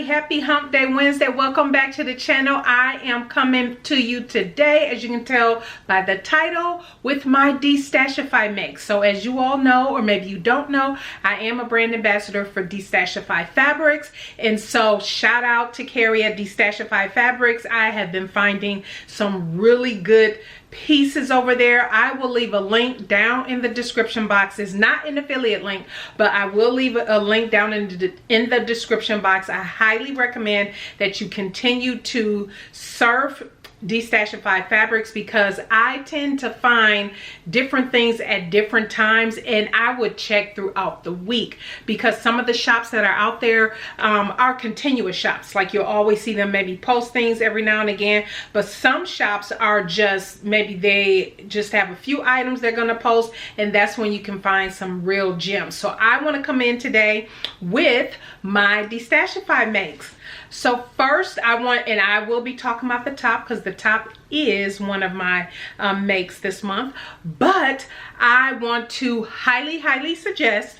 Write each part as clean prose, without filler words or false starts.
happy hump day Wednesday. Welcome back to the channel. I am coming to you today, as you can tell by the title, with my Destashify mix. So as you all know, or maybe you don't know, I am a brand ambassador for Destashify Fabrics, and so shout out to Katy at Destashify Fabrics. I have been finding some really good pieces over there. I will leave a link down in the description box. It's not an affiliate link, but I will leave a link down in the description box. I highly recommend that you continue to surf Destashify Fabrics, because I tend to find different things at different times, and I would check throughout the week, because some of the shops that are out there are continuous shops. Like, you'll always see them maybe post things every now and again, but some shops are just, maybe they just have a few items they're going to post, and that's when you can find some real gems. So I want to come in today with my Destashify mix. So first I will be talking about the top, because the top is one of my makes this month, but I want to highly suggest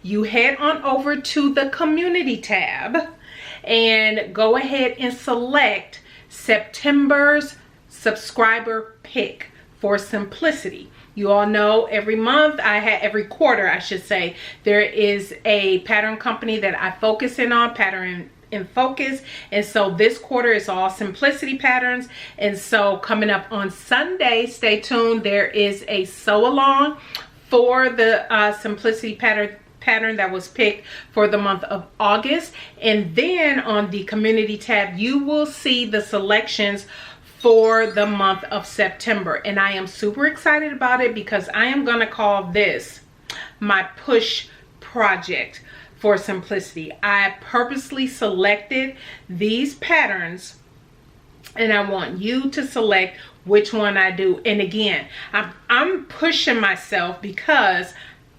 you head on over to the community tab and go ahead and select September's subscriber pick for simplicity. You all know every month, every quarter I should say, there is a pattern company that I focus in on, pattern in focus, and so this quarter is all simplicity patterns. And so coming up on Sunday, stay tuned, there is a sew along for the simplicity pattern that was picked for the month of August. And then on the community tab, you will see the selections for the month of September, and I am super excited about it, because I am going to call this my push project for simplicity. I purposely selected these patterns, and I want you to select which one I do. And again, I'm pushing myself because,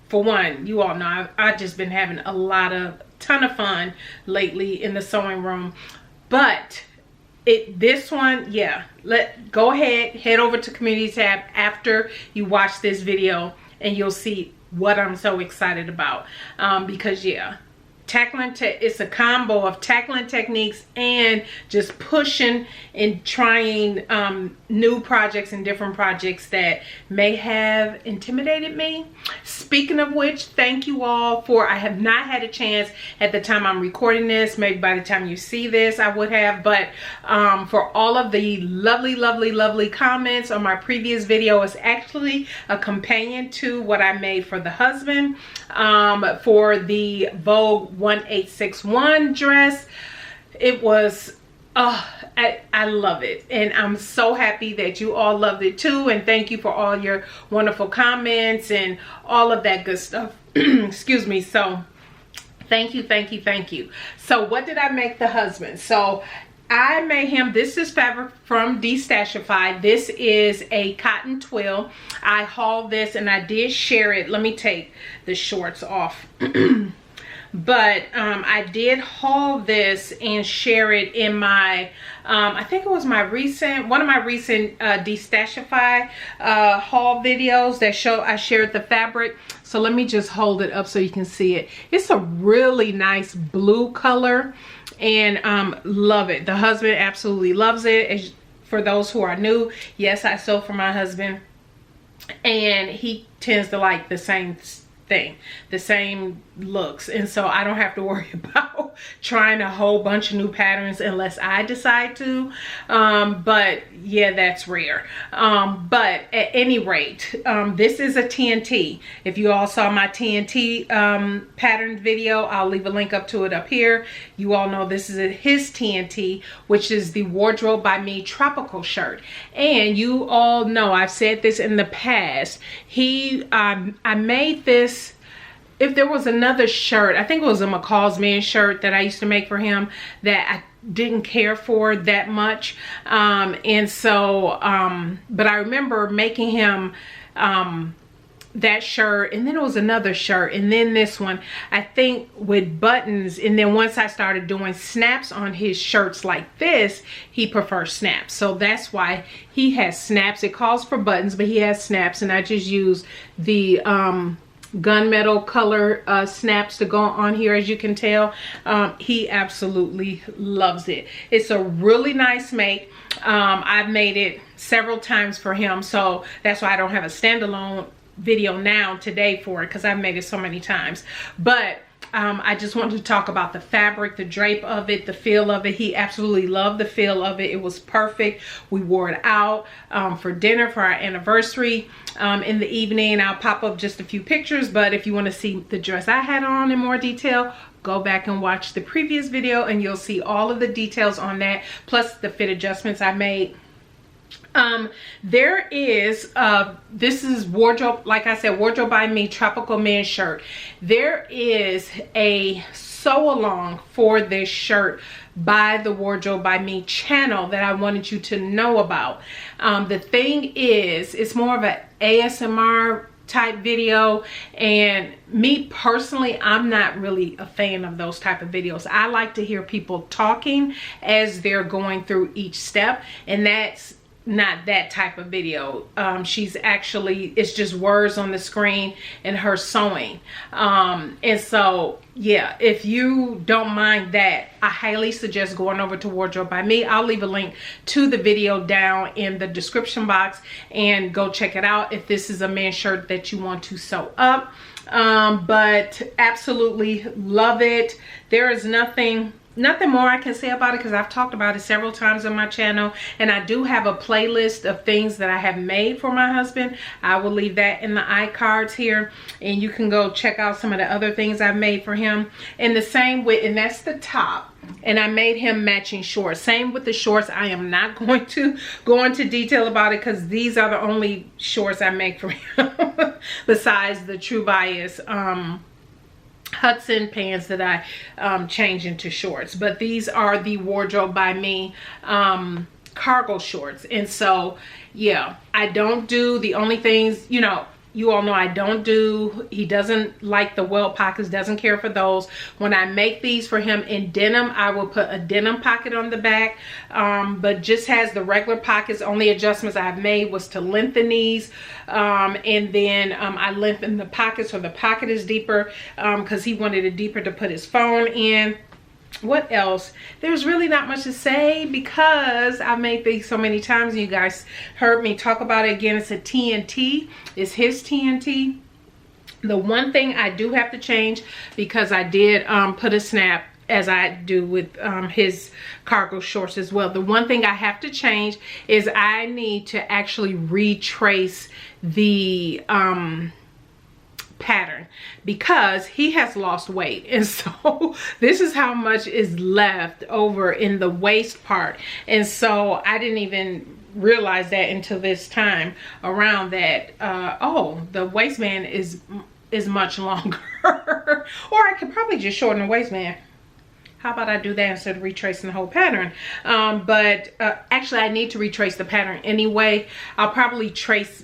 for one, you all know I've just been having a ton of fun lately in the sewing room. But this one, yeah, go ahead, head over to community tab after you watch this video, and you'll see what I'm so excited about, because yeah, it's a combo of tackling techniques and just pushing and trying new projects and different projects that may have intimidated me. Speaking of which, thank you all for, I have not had a chance at the time I'm recording this, maybe by the time you see this I would have, but for all of the lovely comments on my previous video. It's actually a companion to what I made for the husband for the Vogue 1861 dress. It was I love it, and I'm so happy that you all loved it too, and thank you for all your wonderful comments and all of that good stuff. Excuse me. So thank you. So what did I make the husband? So I made him, this is fabric from Destashify. This is a cotton twill. I hauled this and I did share it. Let me take the shorts off. But I did haul this and share it in my, I think it was one of my recent Destashify haul videos that I shared the fabric. So let me just hold it up so you can see it. It's a really nice blue color, and love it. The husband absolutely loves it. For those who are new, yes, I sew for my husband, and he tends to like the same thing, the same looks, and so I don't have to worry about trying a whole bunch of new patterns unless I decide to, but yeah, that's rare. But at any rate, this is a TNT. If you all saw my TNT pattern video, I'll leave a link up to it up here. You all know this is his TNT, which is the Wardrobe by Me tropical shirt. And you all know, I've said this in the past, I made this, if there was another shirt, I think it was a McCall's Man shirt that I used to make for him that I didn't care for that much, and so but I remember making him that shirt, and then it was another shirt, and then this one, I think, with buttons. And then once I started doing snaps on his shirts like this, he prefers snaps, so that's why he has snaps. It calls for buttons, but he has snaps, and I just use the gunmetal color snaps to go on here, as you can tell. He absolutely loves it. It's a really nice make. I've made it several times for him, so that's why I don't have a standalone video now today for it, because I've made it so many times. But I just wanted to talk about the fabric, the drape of it, the feel of it. He absolutely loved the feel of it. It was perfect. We wore it out for dinner for our anniversary in the evening. I'll pop up just a few pictures, but if you want to see the dress I had on in more detail, go back and watch the previous video and you'll see all of the details on that, plus the fit adjustments I made. There is this is wardrobe, like I said, Wardrobe by Me tropical men's shirt. There is a sew along for this shirt by the Wardrobe by Me channel that I wanted you to know about. The thing is, it's more of an ASMR type video, and me personally, I'm not really a fan of those type of videos. I like to hear people talking as they're going through each step, and that's not that type of video. She's actually, it's just words on the screen and her sewing. And so yeah, if you don't mind that, I highly suggest going over to Wardrobe by Me. I'll leave a link to the video down in the description box and go check it out if this is a men's shirt that you want to sew up. But absolutely love it. There is nothing more I can say about it, because I've talked about it several times on my channel, and I do have a playlist of things that I have made for my husband. I will leave that in the iCards here, and you can go check out some of the other things I've made for him. And the same with, and that's the top, and I made him matching shorts. Same with the shorts. I am not going to go into detail about it, because these are the only shorts I make for him besides the True Bias Hudson pants that I change into shorts. But these are the Wardrobe by Me cargo shorts. And so yeah, I don't do the only things, you know, you all know I don't do, he doesn't like the welt pockets, doesn't care for those. When I make these for him in denim, I will put a denim pocket on the back, but just has the regular pockets. Only adjustments I've made was to lengthen these, and then I lengthened the pocket so the pocket is deeper, because he wanted it deeper to put his phone in. What else? There's really not much to say, because I've made these so many times and you guys heard me talk about it. Again, it's a TNT. It's his TNT. The one thing I do have to change, because I did put a snap, as I do with his cargo shorts as well. The one thing I have to change is I need to actually retrace the pattern, because he has lost weight, and so this is how much is left over in the waist part. And so I didn't even realize that until this time around, that oh, the waistband is much longer. Or I could probably just shorten the waistband. How about I do that instead of retracing the whole pattern? But actually I need to retrace the pattern anyway. I'll probably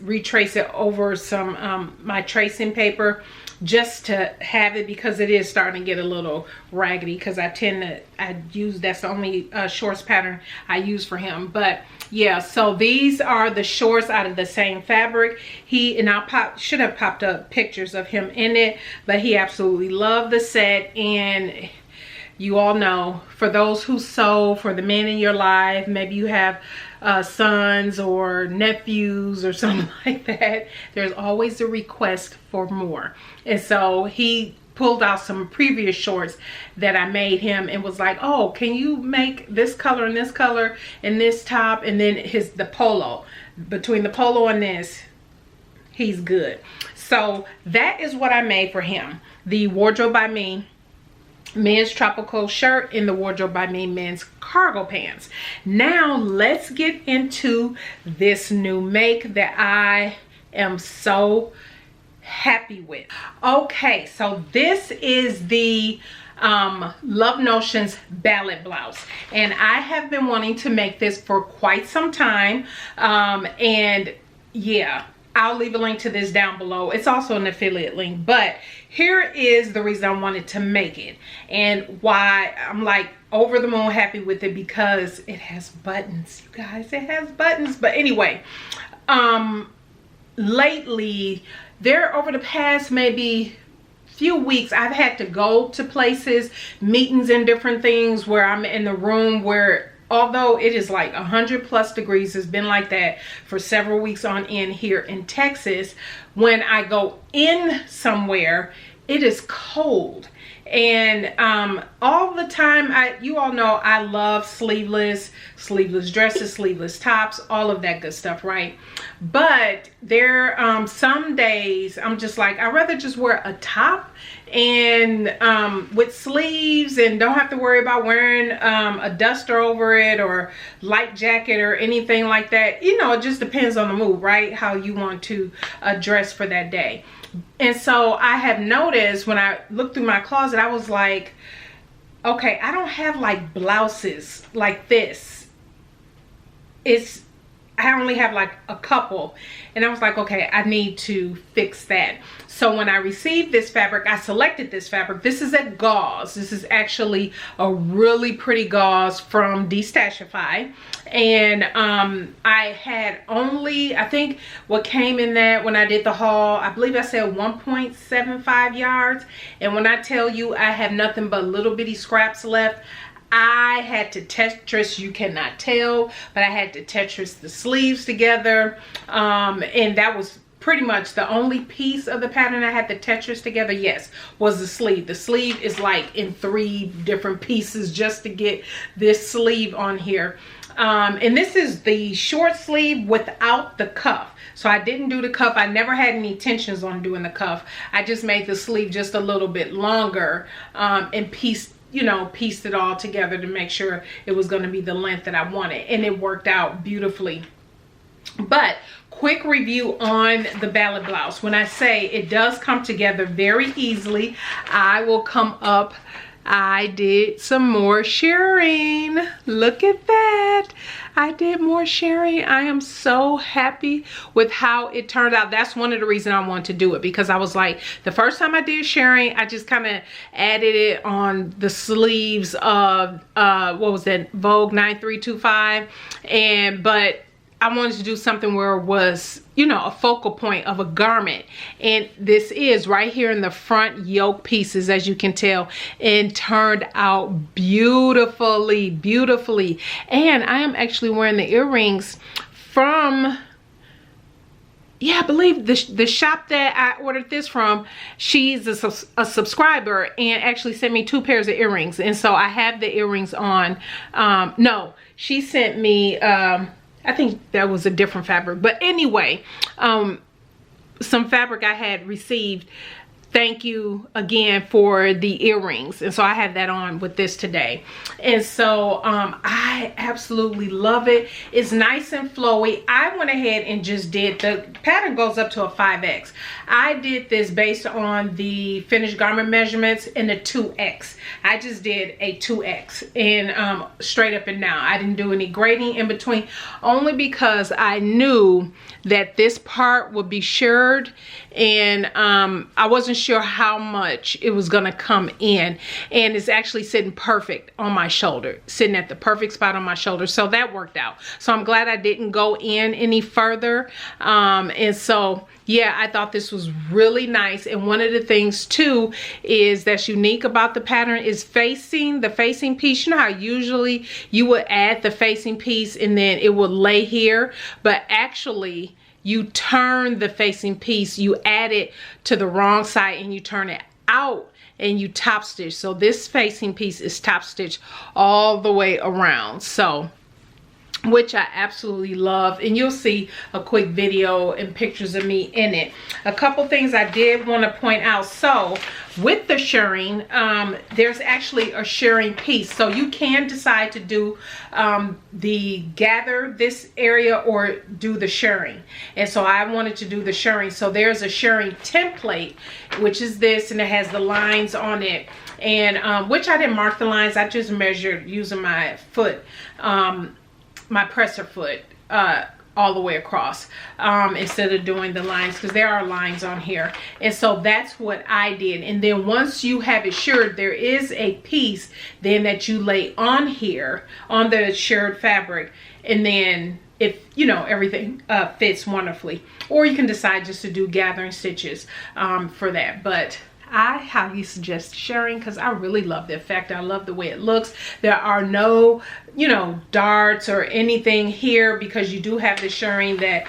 retrace it over some my tracing paper, just to have it, because it is starting to get a little raggedy, because I use, that's the only shorts pattern I use for him. But yeah, so these are the shorts out of the same fabric. I should have popped up pictures of him in it, but he absolutely loved the set. And you all know, for those who sew, for the men in your life, maybe you have sons or nephews or something like that, there's always a request for more. And so he pulled out some previous shorts that I made him and was like, oh, can you make this color and this color and this top, and then the polo. Between the polo and this, he's good. So that is what I made for him. The Wardrobe by Me men's tropical shirt in the Wardrobe by Me men's cargo pants. Now let's get into this new make that I am so happy with. Okay, so this is the Love Notions Ballad Blouse, and I have been wanting to make this for quite some time, and yeah, I'll leave a link to this down below. It's also an affiliate link, but here is the reason I wanted to make it and why I'm like over the moon happy with it, because it has buttons, you guys. It has buttons. But anyway, lately there over the past maybe few weeks, I've had to go to places, meetings and different things where I'm in the room where, although it is like 100+ degrees, it's been like that for several weeks on end here in Texas. When I go in somewhere, it is cold. And all the time, you all know I love sleeveless dresses, sleeveless tops, all of that good stuff, right? But there some days I'm just like, I'd rather just wear a top and with sleeves and don't have to worry about wearing a duster over it or light jacket or anything like that. You know, it just depends on the mood, right? How you want to dress for that day. And so I have noticed when I looked through my closet, I was like, okay, I don't have like blouses like this. I only have like a couple. And I was like, okay, I need to fix that. So when I received this fabric, I selected this fabric. This is a gauze. This is actually a really pretty gauze from Destashify. And I had only, I think what came in that when I did the haul, I believe I said 1.75 yards. And when I tell you I have nothing but little bitty scraps left, I had to Tetris, you cannot tell, but I had to Tetris the sleeves together. And that was pretty much the only piece of the pattern I had to Tetris together, yes, was the sleeve. The sleeve is like in 3 different pieces just to get this sleeve on here. And this is the short sleeve without the cuff. So I didn't do the cuff. I never had any intentions on doing the cuff. I just made the sleeve just a little bit longer and pieced it all together to make sure it was going to be the length that I wanted, and it worked out beautifully. But quick review on the Ballad Blouse. When I say it does come together very easily, I will come up. I did some more shirring. Look at that. I did more shirring. I am so happy with how it turned out. That's one of the reasons I wanted to do it, because I was like, the first time I did shirring, I just kind of added it on the sleeves of what was that, Vogue 9325, but I wanted to do something where it was, you know, a focal point of a garment. And this is right here in the front yoke pieces, as you can tell, and turned out beautifully, beautifully. And I am actually wearing the earrings from, yeah, I believe the shop that I ordered this from, she's a subscriber and actually sent me 2 pairs of earrings. And so I have the earrings on. No, she sent me, I think that was a different fabric, but anyway, some fabric I had received. Thank you again for the earrings, and so I have that on with this today. And so I absolutely love it. It's nice and flowy. I went ahead and just did, the pattern goes up to a 5X. I did this based on the finished garment measurements in the 2X. I just did a 2X and straight up and down. I didn't do any grading in between, only because I knew that this part would be shirred, and I wasn't sure how much it was gonna come in, and it's actually sitting perfect on my shoulder, sitting at the perfect spot on my shoulder, so that worked out. So I'm glad I didn't go in any further. And so yeah, I thought this was really nice. And one of the things too is that's unique about the pattern is the facing piece. You know how usually you would add the facing piece and then it would lay here, but actually you turn the facing piece, you add it to the wrong side and you turn it out and you top stitch. So this facing piece is top stitch all the way around, so, which I absolutely love, and you'll see a quick video and pictures of me in it. A couple things I did want to point out. So with the shirring, there's actually a shirring piece, so you can decide to do the gather this area or do the shirring. And so I wanted to do the shirring, so there's a shirring template, which is this, and it has the lines on it, and which I didn't mark the lines, I just measured using my foot, my presser foot, all the way across, instead of doing the lines, because there are lines on here. And so that's what I did. And then once you have it shirred, there is a piece then that you lay on here on the shirred fabric, and then if you know everything fits wonderfully. Or you can decide just to do gathering stitches for that. But I highly suggest shirring because I really love the effect. I love the way it looks. There are no, you know, darts or anything here because you do have the shirring that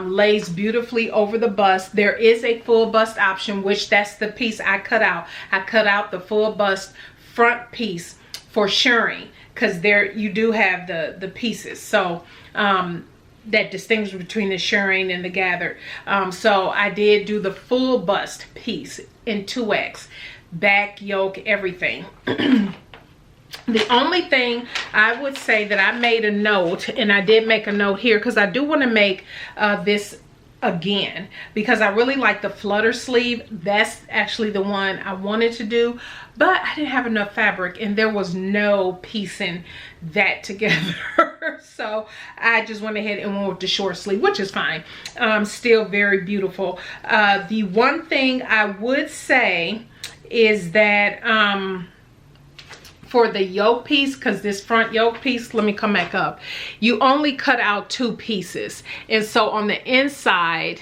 lays beautifully over the bust. There is a full bust option, which that's the piece I cut out. I cut out the full bust front piece for shirring because there you do have the pieces. So that distinguish between the shirring and the gathered. So I did do the full bust piece in 2X, back, yoke, everything. The only thing I would say that I made a note, and I did make a note here because I do want to make this again because I really like the flutter sleeve. That's actually the one I wanted to do, but I didn't have enough fabric and there was no piecing that together. So I just went ahead and went with the short sleeve, which is fine. Still very beautiful. The one thing I would say is that for the yoke piece, because this front yoke piece, let me come back up, you only cut out 2 pieces, and so on the inside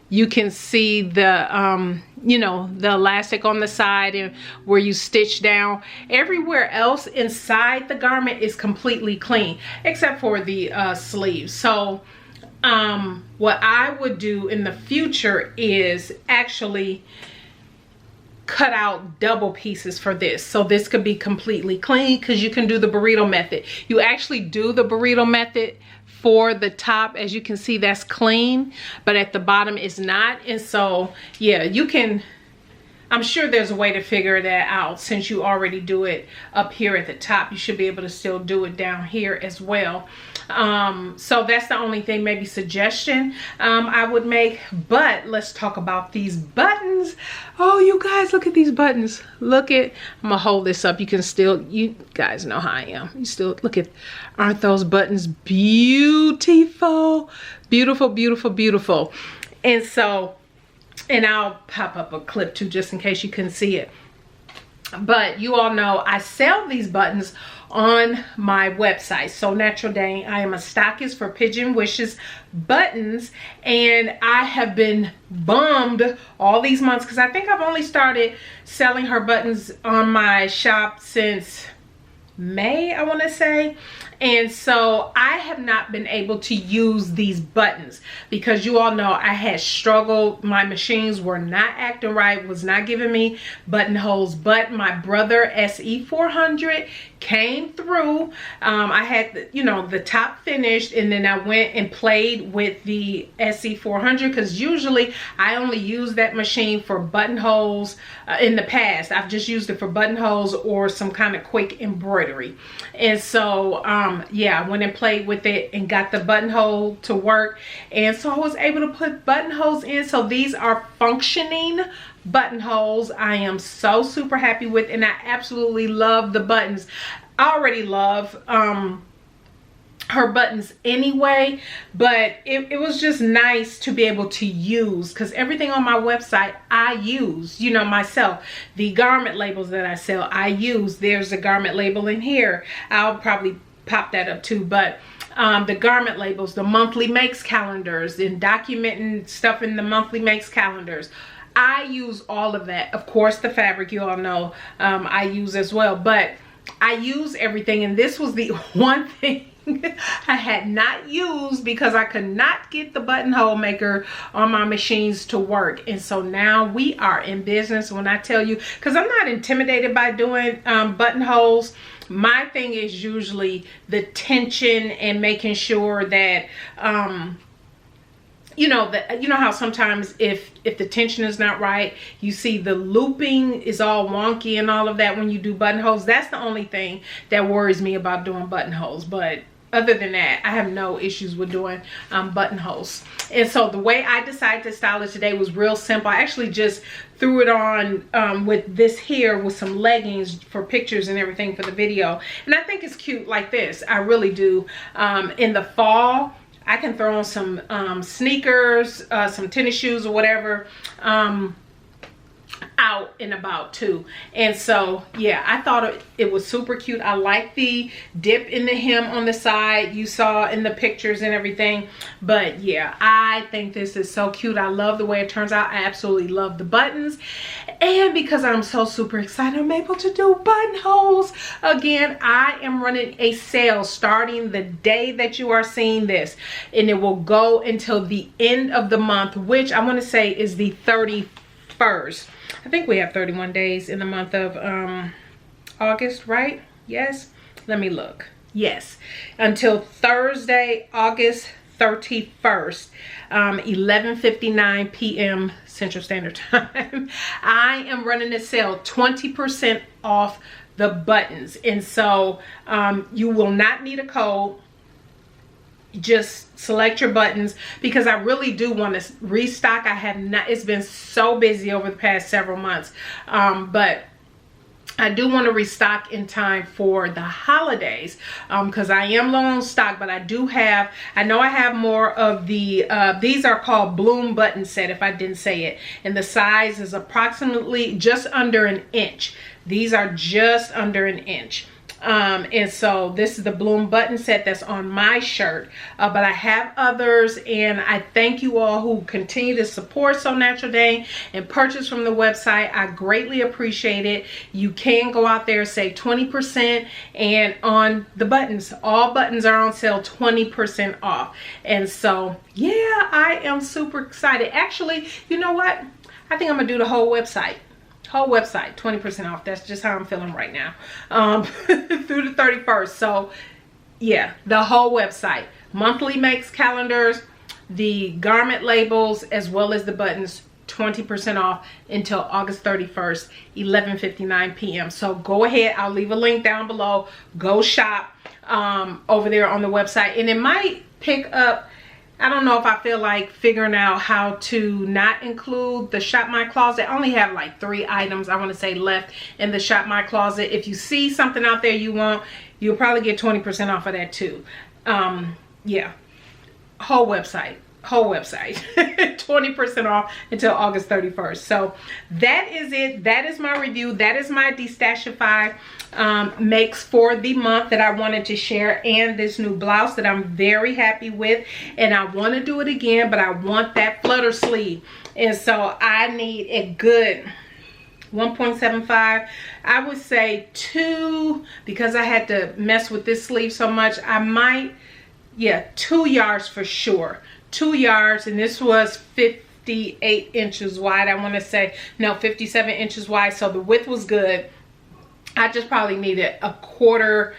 you can see the you know, the elastic on the side and where you stitch down. Everywhere else inside the garment is completely clean except for the sleeves. So what I would do in the future is actually cut out double pieces for this, so this could be completely clean, because you can do the burrito method. You actually do the burrito method for the top. As you can see, that's clean, but at the bottom is not. And so yeah, you can, I'm sure there's a way to figure that out. Since you already do it up here at the top, you should be able to still do it down here as well. So that's the only thing, maybe suggestion I would make. But let's talk about these buttons. Oh, you guys, look at these buttons. Look at, I'm gonna hold this up. You can still, you guys know how I am. You still look at, aren't those buttons beautiful? Beautiful, beautiful, beautiful. And so, and I'll pop up a clip too, just in case you couldn't see it. But you all know I sell these buttons on my website, SewNaturalDane. I am a stockist for Pigeon Wishes buttons, and I have been bummed all these months because I think I've only started selling her buttons on my shop since May, I want to say. And so I have not been able to use these buttons because you all know I had struggled. My machines were not acting right, was not giving me buttonholes. But my brother SE400 came through. I had you know, the top finished, and then I went and played with the SE400 because usually I only use that machine for buttonholes. In the past I've just used it for buttonholes or some kind of quick embroidery. And so yeah, I went and played with it and got the buttonhole to work, and so I was able to put buttonholes in. So these are functioning buttonholes. I am so super happy with, and I absolutely love the buttons. I already love her buttons anyway, but it was just nice to be able to use, because everything on my website I use, you know, myself. The garment labels that I sell, I use. There's a garment label in here. I'll probably pop that up too. But the garment labels, the monthly makes calendars, and documenting stuff in the monthly makes calendars, I use all of that. Of course, the fabric, you all know, I use as well. But I use everything, and this was the one thing I had not used because I could not get the buttonhole maker on my machines to work. And so now we are in business. When I tell you, because I'm not intimidated by doing buttonholes. My thing is usually the tension and making sure that you know, you know how sometimes if the tension is not right, you see the looping is all wonky and all of that when you do buttonholes. That's the only thing that worries me about doing buttonholes. But other than that, I have no issues with doing buttonholes. And so the way I decided to style it today was real simple. I actually just threw it on with this here with some leggings for pictures and everything for the video. And I think it's cute like this. I really do. In the fall, I can throw on some sneakers, some tennis shoes or whatever. out and about too. And so yeah, I thought it was super cute. I like the dip in the hem on the side you saw in the pictures and everything. But yeah, I think this is so cute. I love the way it turns out. I absolutely love the buttons, and because I'm so super excited, I'm able to do buttonholes again. I am running a sale starting the day that you are seeing this, and it will go until the end of the month, which I want to say is the 31st. I think we have 31 days in the month of August, right? Yes, let me look. Yes, until Thursday, August 31st, 11:59 p.m. Central Standard Time. I am running a sale, 20% off the buttons. And so you will not need a code. Just select your buttons, because I really do want to restock. I have not, it's been so busy over the past several months, but I do want to restock in time for the holidays, because I am low on stock. But I do have, I know I have more of the these are called bloom button set, if I didn't say it, and the size is approximately just under an inch. These are just under an inch. And so this is the bloom button set that's on my shirt, but I have others, and I thank you all who continue to support SewNaturalDane and purchase from the website. I greatly appreciate it. You can go out there, save 20%, and on the buttons, all buttons are on sale 20% off. And so yeah, I am super excited. Actually, you know what, I think I'm gonna do the whole website 20% off. That's just how I'm feeling right now, through the 31st. So yeah, the whole website, monthly makes, calendars, the garment labels, as well as the buttons, 20% off until August 31st, 11:59 p.m. So go ahead, I'll leave a link down below. Go shop over there on the website, and it might pick up, I don't know if I feel like figuring out how to not include the Shop My Closet. I only have like 3 items, I want to say, left in the Shop My Closet. If you see something out there you want, you'll probably get 20% off of that too. Yeah, whole website 20% off until August 31st. So that is it. That is my review. That is my Destashify makes for the month that I wanted to share, and this new blouse that I'm very happy with. And I want to do it again, but I want that flutter sleeve, and so I need a good 1.75, I would say 2, because I had to mess with this sleeve so much. I might, yeah, 2 yards for sure. 2 yards, and this was 58 inches wide. I want to say, no, 57 inches wide. So the width was good. I just probably needed a quarter.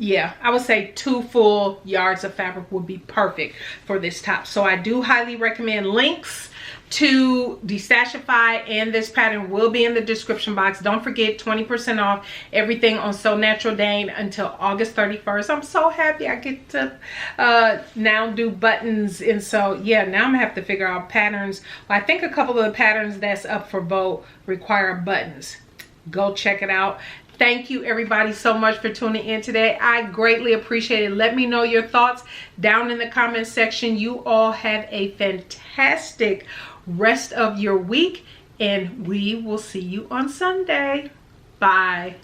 Yeah, I would say 2 full yards of fabric would be perfect for this top. So I do highly recommend. Links to Destashify and this pattern will be in the description box. Don't forget, 20% off everything on SewNaturalDane until August 31st. I'm so happy I get to now do buttons. And so yeah, now I'm gonna have to figure out patterns. Well, I think a couple of the patterns that's up for vote require buttons. Go check it out. Thank you everybody so much for tuning in today. I greatly appreciate it. Let me know your thoughts down in the comment section. You all have a fantastic rest of your week, and we will see you on Sunday. Bye.